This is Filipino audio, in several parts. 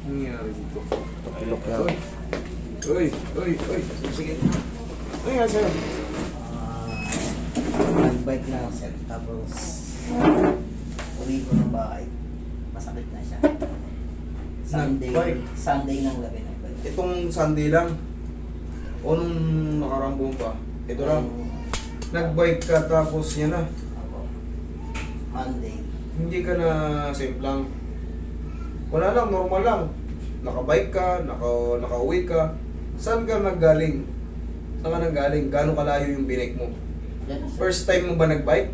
nangyari dito? Ilok yan. Uy. Sige. Ano nga sa'yo? Nagbike na ako, sir. Tapos, uwi ko ng bahay. Masakit na siya. Nagbike? Sunday ng gabi ng bike. Itong Sunday lang? O nung nakarang buwan pa? Ito lang? Nagbike ka tapos yan na? Ako. Monday. Hindi ka na simplang? Wala lang, normal lang. Nakabike ka, nakauwi ka. Saan ka naggaling? Saan ka nanggaling? Gano'ng kalayo yung binake mo? Yan, sir. First time mo ba nagbike?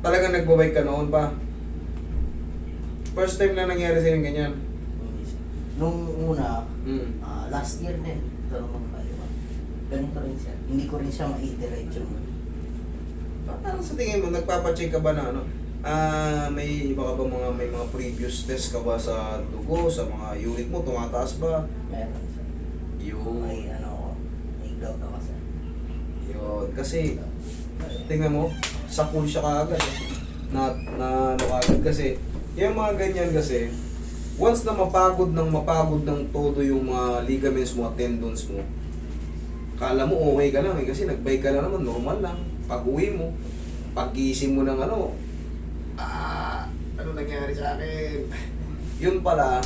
Talagang nagbabike ka noon pa? First time na nangyari sa'yo yung ganyan? Hindi, sir. Nung una, Hmm. last year din, ito naman kayo. Ganito rin siya. Hindi ko rin siya ma-iterate yung Parang sa tingin mo, nagpapacheck ka ba na ano? May iba ka ba may mga previous test ka ba sa dugo, sa mga unit mo, tumataas ba? meron siya. Yun. May may gout ako, sir. Yun. Kasi, tingnan mo, sakul siya kaagad. Na ano kaagad kasi, yung mga ganyan kasi, once na mapagod ng todo yung mga ligaments mo at tendons mo, kala mo okay ka lang eh, kasi nagbike ka lang naman, normal lang. Pag-uwi mo, pag-gising mo ng ano nangyari sa akin? Yun pala,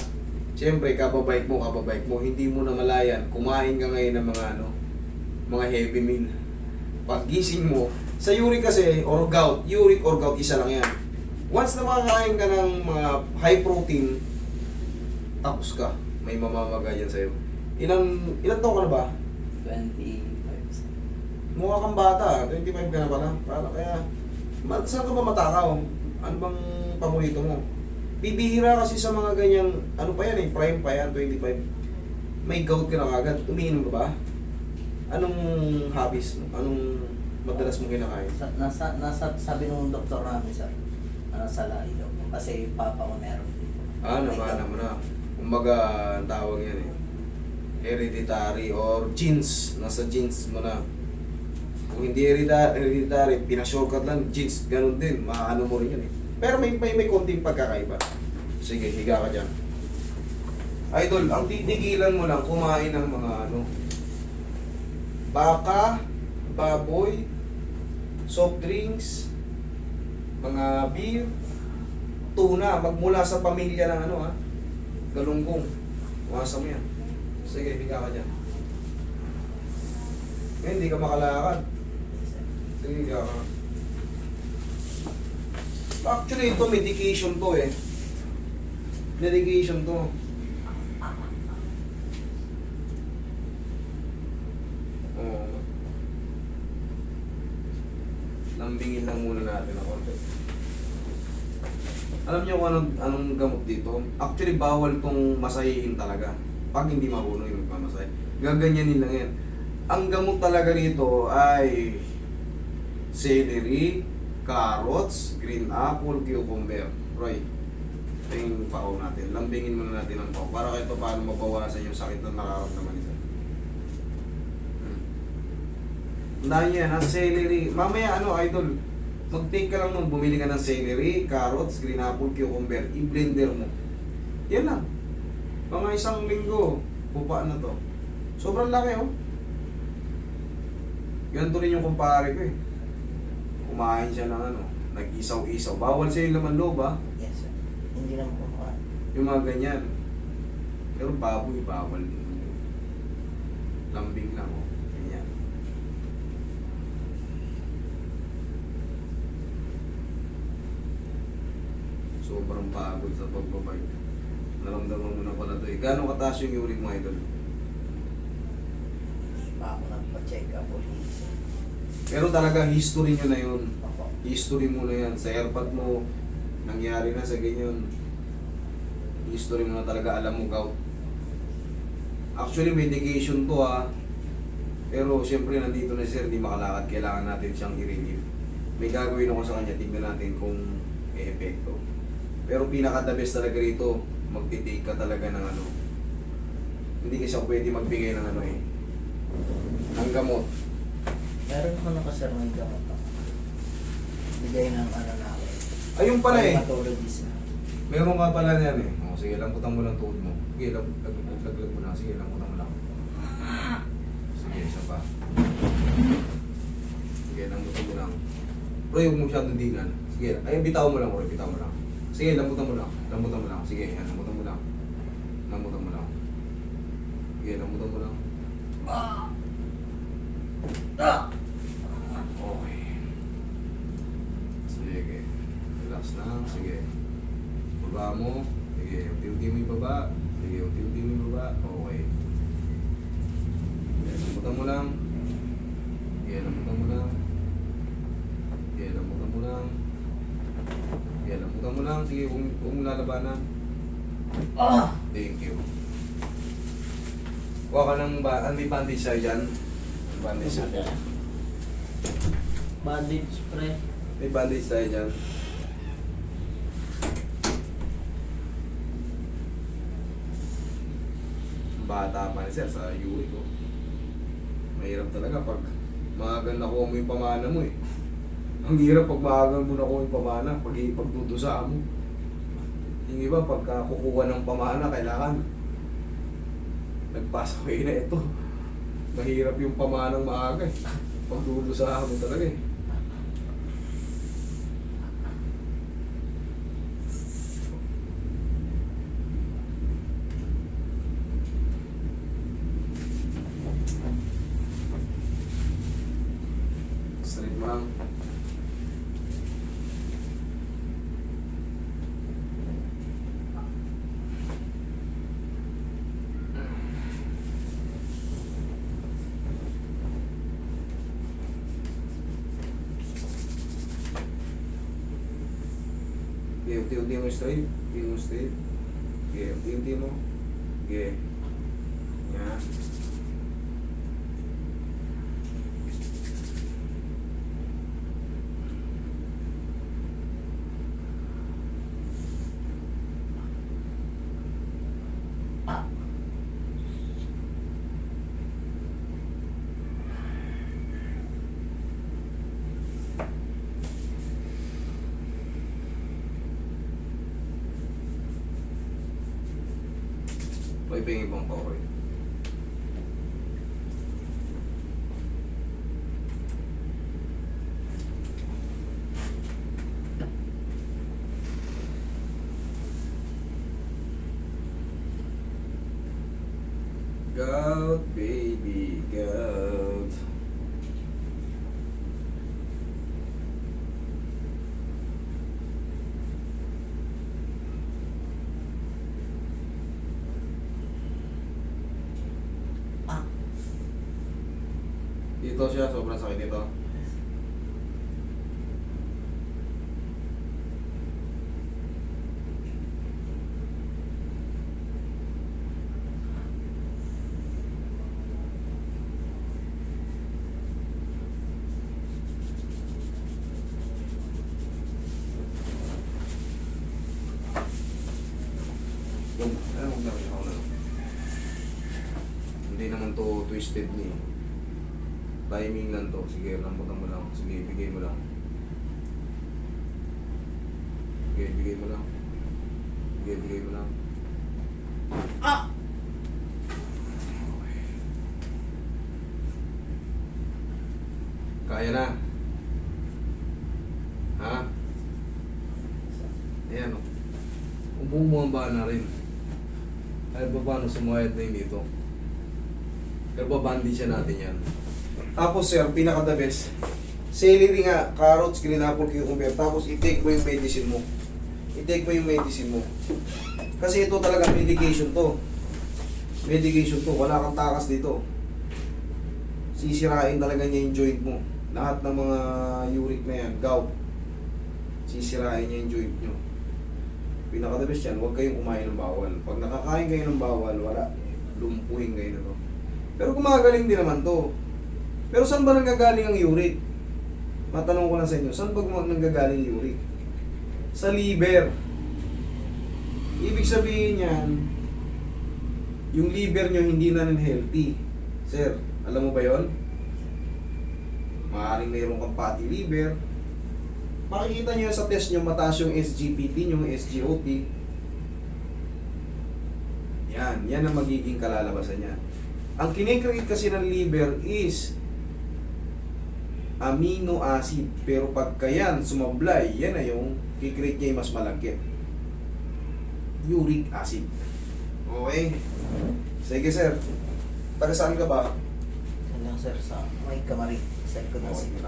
siyempre, kababike mo, hindi mo namalayan, kumain ka ngayon ng mga heavy meal. Pag-gising mo, sa uric kasi, uric or gout, isa lang yan. Once na makakain ka ng mga high protein, tapos ka, may mamamaga yan sa'yo. Ilan taon ka na ba? 25, sir. Mukha kang bata, 25 ka na pala. Kaya, saan ka ba matakaw? Ano bang paborito mo? Bibihira kasi sa mga ganyang, ano pa yan prime pa yan, 25. May gout ka na kagad, umiinom ka ba? Anong hobbies mo? Anong madalas mo kinakain? Sabi nung doktor namin, sir, sa lahi daw. Kasi papa ko meron dito. Nabana mo na. Kumbaga, ang tawag yan hereditary or genes. Nasa genes mo na. Kung hindi hereditary, pinashortcut lang, genes, ganun din. Maano mo rin yun Pero may konting pagkakaiba. Sige, higa ka dyan. Idol, ang titigilan mo lang, kumain ng mga baka, baboy, soft drinks, mga beer, tuna, magmula sa pamilya ng galunggong. Iwasan mo yan. Sige, higa ka dyan. Hindi ka makalakad. Sige, higa ka. Actually, ito medication to Medication to. Lambingin lang muna natin ako. Alam niyo kung anong gamot dito? Actually, bawal tong masahihin talaga. Pag hindi marunong yung magmamasahe. Gaganyanin lang yan. Ang gamot talaga dito ay celery, carrots, green apple, cucumber. Roy, ito yung pao natin. Lambingin muna natin ang pao para kahit paano mabawasan yung sakit na nararamdaman nila. Dahil yan, celery. Mamaya idol, mag-take ka lang bumili ka ng celery, carrots, green apple, cucumber, i-blender mo. Yan lang. Mga 1 linggo, bupaan na to. Sobrang laki Ganito rin yung kumpare ko Kumain siya ng nag-isaw-isaw. Bawal sa yung laman loob Yes, sir. Hindi naman kumakain. Yung mga ganyan. Pero baboy, bawal din. Lambing lang Ganyan. Sobrang pagod sa pagbabike. Naramdaman mo na pala ito Gano'ng kataas yung uric mo, idol? Pa ako nagpa-check up ulit. Pero talaga history nyo na yun. Opo. History mo na yan. Sa airpod mo, nangyari na sa ganyan. History mo na talaga, alam mo gout. Actually, medication to Pero syempre nandito na sir, di makalakad. Kailangan natin siyang i-relieve. May gagawin ako sa kanya, tignan natin kung may epekto. Pero pinaka-the best talaga rito, magtitake ka talaga ng Hindi kasi ako pwede magbigay ng ng gamot. Meron ko sir may gamot ako. Bigay ng namin. Ayun pala Rheumatologist na. Meron ka pala yan O, sige, lambutan mo lang tuhod mo. Sige, laglag mo lang. Sige, lambutan mo lang. Sige, isa pa. Sige, lambutan mo lang. Bro, huwag mo masyadong dinan. Sige, ay, bitaw mo lang, bro. Bitaw mo lang. Sige, lambutan mo lang. Lambutan mo lang. Sige, yan, lambutan mo lang. Lambutan mo lang. Sige, lambutan mo lang. Okay. Sige. Relax lang. Sige. Baba mo. Sige, unti-unti mo yung baba. Sige, unti-unti mo yung baba. Okay. Sige, lambutan mo lang. Sige, lambutan mo lang. Sige, lambutan mo lang. Sige, lambutan mo lang. Sige, huwag mo lalabanan. Thank you. Kuha ka ng may bandage sa'yo dyan. May bandage sa'yo. Bandage pre. May bandage tayo dyan. Bata pa ni sir sa Yuri ko. Mahirap talaga pag maagang nakuha mo yung pamana mo eh. Ang hirap pag maagang mo nakuha yung pamana, pag ipagdudusa mo. Yung iba pagka kukuha ng pamana, kailangan nagpasa ko na ito. Mahirap yung pamanang maaga eh. Pagdudusa mo talaga eh. Straight mo lang. Okay, unti-unti mo straight. Unti mo straight. Okay, unti-unti mo. Okay. Yan. May ibang ibang power. Goat, baby, goat. Dito siya, sobrang sakit nito. Huwag na, ako na. Hindi naman to twisted ni. Timing lang to. Sige, lambutan mo lang. Sige, bigay mo lang. Sige, bigay mo lang. Sige, bigay mo lang. Okay. Kaya na. Ha? Ayan o. Bumaba na rin. Kahit pa paano sumayad na yun dito. Pero babandi siya natin yan. Tapos sir, pinaka the best. Celery nga, carrots, green apple, cucumber. Tapos i-take mo yung medicine mo. I-take mo yung medicine mo. Kasi ito talaga medication to. Medication to. Wala kang takas dito. Sisirain talaga niya yung joint mo. Lahat ng mga uric na yan, gout. Sisirain niya yung joint nyo. Pinaka the best yan, huwag kayong kumain ng bawal. Pag nakakain kayo ng bawal, wala. Lumpuhin kayo na to. Pero gumagaling din naman to. Pero saan ba nanggagaling ang uric? Matanong ko lang sa inyo, saan ba nanggagaling yung uric? Sa liver. Ibig sabihin yan, yung liver nyo hindi na healthy. Sir, alam mo ba yon? Maaaring mayroon kang fatty liver. Makikita nyo sa test nyo, mataas yung SGPT nyo, SGOT. Yan ang magiging kalalabasan niya. Ang kinikreate kasi ng liver is amino acid. Pero pagka yan sumablay, yan na yung kikreate niya yung mas malagkit. Uric acid. Okay? Sige sir. Taga saan ka ba? Yan lang sir, sa may kamari. Sa likod ng Okay, sip. sige.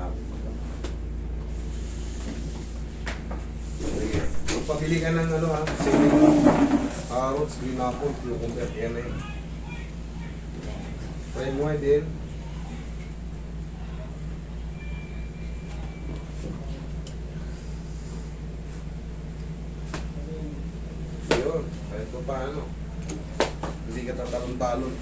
Magpabili ka ng ano ha, sige. Carrots, green apple, cucumber, yan na yun. Try mo nga din. Yun, kahit pa paano. Hindi ka tatalon-talon.